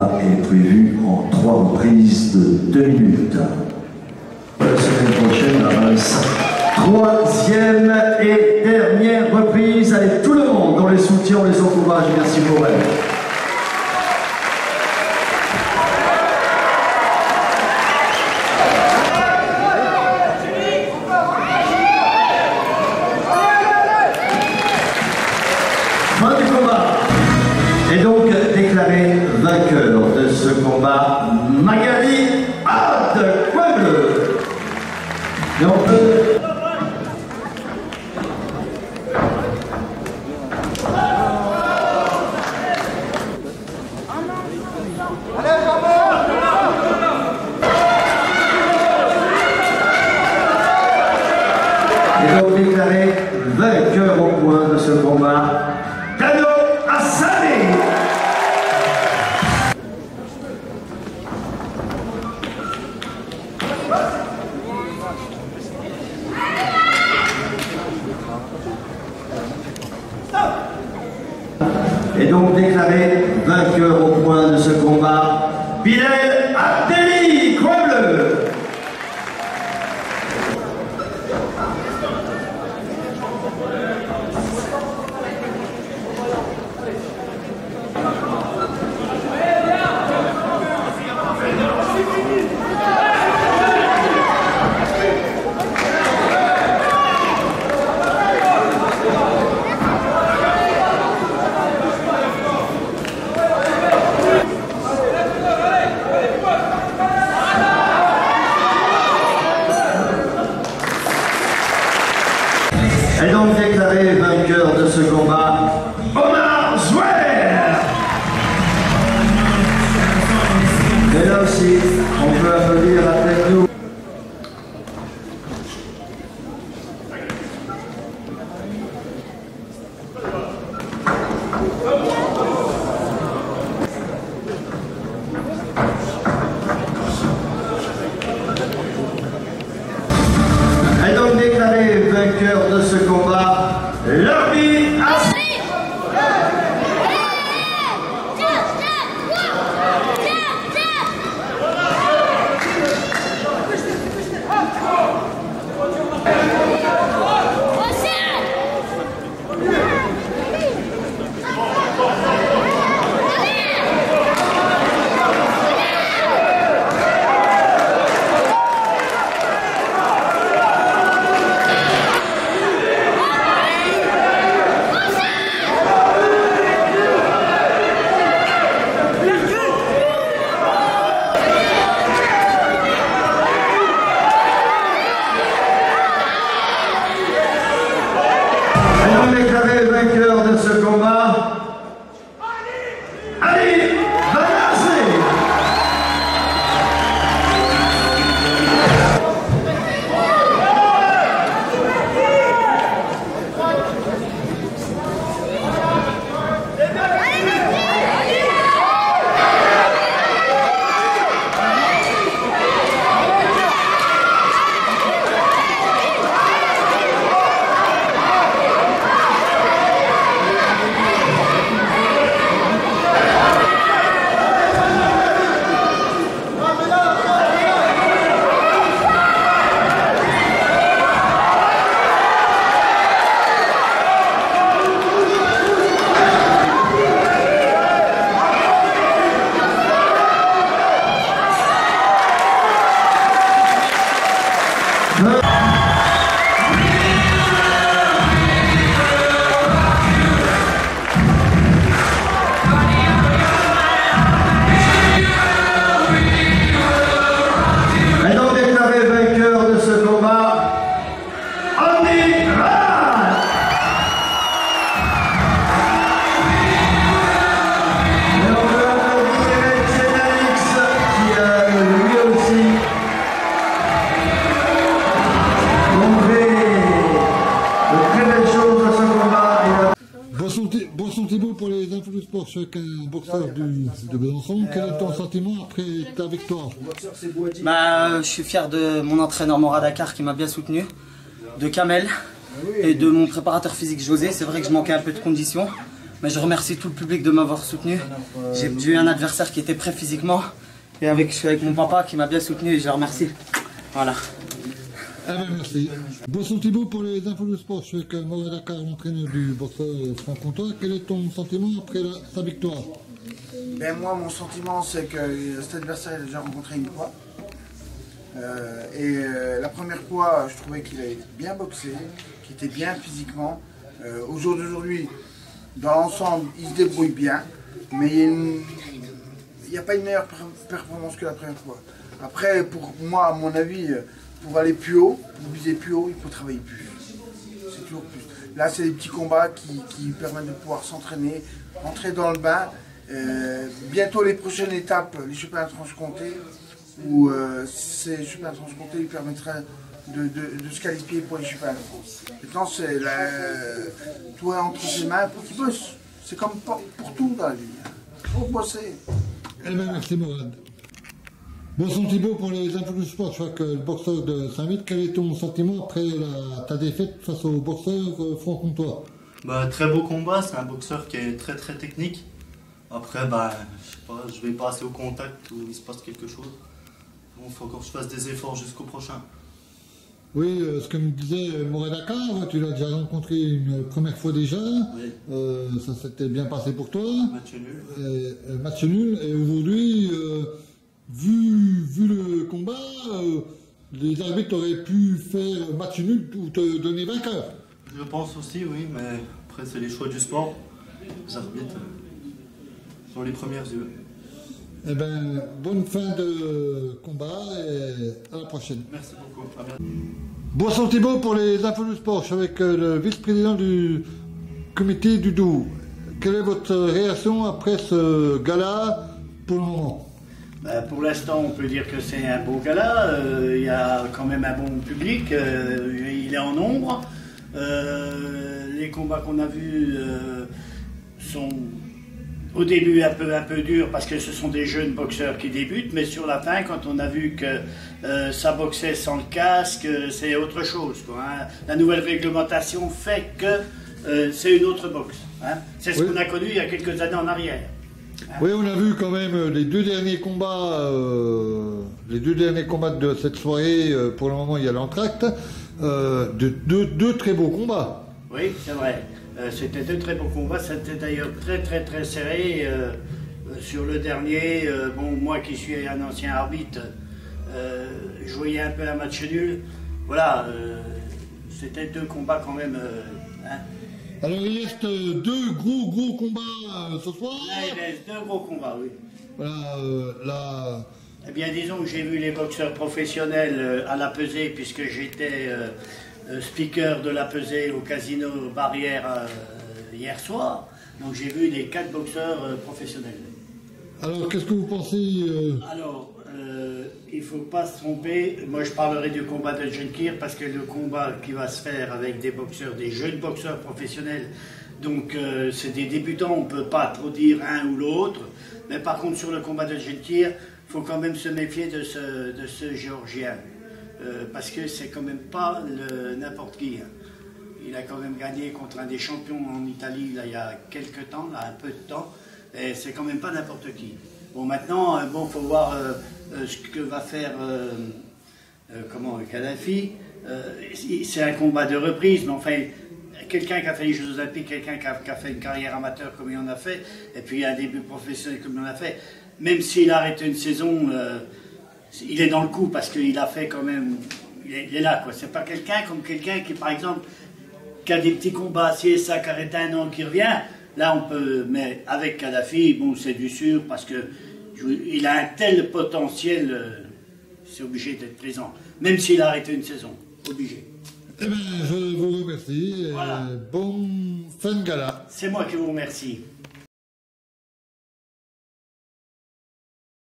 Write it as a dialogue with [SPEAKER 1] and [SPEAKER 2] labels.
[SPEAKER 1] est prévu en 3 reprises de 2 minutes. La semaine prochaine avance 3e et dernière reprise avec tout le monde dans les soutiens, on les encourage. Merci pour elle. Fin du combat. Et donc déclaré vainqueur de ce combat, Magali Ad Pueblo. Et on peut... Et donc déclaré vainqueur au point de ce combat, Kano Assani. Et donc déclaré vainqueur au point de ce combat, Bilal Abdelli, Croix Bleue. Et donc déclaré vainqueur de ce combat, Omar Zouer. Et là aussi, on peut applaudir avec nous. Et donc déclaré vainqueur de ce combat, Lordi As. Déclaré vainqueur de ce combat, Ali Banassi. Et donc déclaré vainqueur de ce combat, Andy Rad. Et on peut applaudir Cédalix qui a lui aussi montré de très belles choses à ce combat.
[SPEAKER 2] Bon sentiment pour les infos du sport, chacun boxeur de Besançon. Quel est ton sentiment après ta victoire?
[SPEAKER 3] Je suis fier de mon entraîneur Morad Dakar qui m'a bien soutenu, de Kamel et de mon préparateur physique José. C'est vrai que je manquais un peu de conditions, Mais je remercie tout le public de m'avoir soutenu. J'ai eu un adversaire qui était prêt physiquement. Et je suis avec mon papa qui m'a bien soutenu et je le remercie. Voilà.
[SPEAKER 2] Eh ben, merci. Bonsoir Thibaut pour les infos du sport. Je suis avec Morad Dakar, l'entraîneur du boxeur franc-comtois. Quel est ton sentiment après sa victoire?
[SPEAKER 4] Ben moi, mon sentiment, c'est que cet adversaire, il a déjà rencontré une fois. La première fois, je trouvais qu'il avait bien boxé, qu'il était bien physiquement. Au jour d'aujourd'hui, dans l'ensemble, il se débrouille bien, mais il n'y a pas une meilleure performance que la première fois. Après, pour moi, à mon avis, pour aller plus haut, pour viser plus haut, il faut travailler plus. C'est toujours plus. Là, c'est des petits combats qui permettent de pouvoir s'entraîner, entrer dans le bain. Bientôt, les prochaines étapes, les championnats de Franche-Comté, où ces championnats de Franche-Comté lui permettraient de se qualifier pour les championnats de France. Maintenant, c'est tout est entre ses mains pour qu'il bosse. C'est comme pour tout dans la vie. Il faut bosser.
[SPEAKER 2] Eh bien, merci Morad. Bonsoir Thibaut pour les infos du sport. Je crois que le boxeur de Saint-Vite, quel est ton sentiment après ta défaite face au boxeur franc-comtois?
[SPEAKER 5] Très beau combat, c'est un boxeur qui est très très technique. Après, je sais pas, je vais passer au contact où il se passe quelque chose. Il faut encore que je fasse des efforts jusqu'au prochain.
[SPEAKER 2] Oui, ce que me disait Morad Dakar, tu l'as déjà rencontré une première fois déjà.
[SPEAKER 5] Oui.
[SPEAKER 2] Ça s'était bien passé pour toi.
[SPEAKER 5] Match nul.
[SPEAKER 2] Match nul. Et aujourd'hui, vu le combat, les arbitres auraient pu faire match nul ou te donner vainqueur.
[SPEAKER 5] Je pense aussi, oui, mais après c'est les choix du sport. Les arbitres sont les premières yeux.
[SPEAKER 2] Eh bien, bonne fin de combat et à la prochaine.
[SPEAKER 5] Merci beaucoup. À bientôt.
[SPEAKER 2] Bonsoir Thibaut pour les infos du sport. Je suis avec le vice-président du comité du Doubs. Quelle est votre réaction après ce gala pour le moment?
[SPEAKER 6] Pour l'instant, on peut dire que c'est un beau gala. Il y a quand même un bon public. Il est en nombre. Les combats qu'on a vus sont au début un peu durs parce que ce sont des jeunes boxeurs qui débutent. Mais sur la fin, quand on a vu que ça boxait sans le casque, c'est autre chose, quoi, hein. La nouvelle réglementation fait que c'est une autre boxe, hein. C'est ce qu'on a connu il y a quelques années en arrière.
[SPEAKER 2] Oui, on a vu quand même les deux derniers combats de cette soirée. Pour le moment, il y a l'entracte. Deux très beaux combats.
[SPEAKER 6] Oui, c'est vrai. C'était deux très beaux combats. C'était d'ailleurs très serré. Sur le dernier, moi qui suis un ancien arbitre, je voyais un peu un match nul. Voilà, c'était deux combats quand même. Hein.
[SPEAKER 2] Alors il reste deux gros combats ce soir.
[SPEAKER 6] Là, il reste deux gros combats, oui.
[SPEAKER 2] Voilà,
[SPEAKER 6] Eh bien, disons que j'ai vu les boxeurs professionnels à la pesée, puisque j'étais speaker de la pesée au casino Barrière hier soir. Donc j'ai vu les 4 boxeurs professionnels.
[SPEAKER 2] Alors qu'est-ce que vous pensez
[SPEAKER 6] Alors, il ne faut pas se tromper. Moi, je parlerai du combat de Jenkir parce que le combat qui va se faire avec des boxeurs, des jeunes boxeurs professionnels, donc c'est des débutants, on ne peut pas trop dire un ou l'autre. Mais par contre, sur le combat de Jenkir, il faut quand même se méfier de ce Géorgien. Parce que c'est quand même pas n'importe qui. Hein. Il a quand même gagné contre un des champions en Italie là, il y a quelques temps, là, un peu de temps. Et c'est quand même pas n'importe qui. Bon, maintenant, faut voir ce que va faire Kadhafi. C'est un combat de reprise, mais enfin, quelqu'un qui a fait les Jeux Olympiques, quelqu'un qui a fait une carrière amateur comme il en a fait, et puis un début professionnel comme il en a fait, même s'il a arrêté une saison, il est dans le coup parce qu'il a fait quand même. Il est là, quoi. C'est pas quelqu'un qui, par exemple, qui a des petits combats, si ça, qui arrête un an, qui revient. Là, on peut, mais avec Kadhafi, bon, c'est du sûr, parce que il a un tel potentiel, c'est obligé d'être présent, même s'il a arrêté une saison, obligé.
[SPEAKER 2] Eh bien, je vous remercie.
[SPEAKER 6] Voilà.
[SPEAKER 2] Bon fin de gala.
[SPEAKER 6] C'est moi qui vous remercie.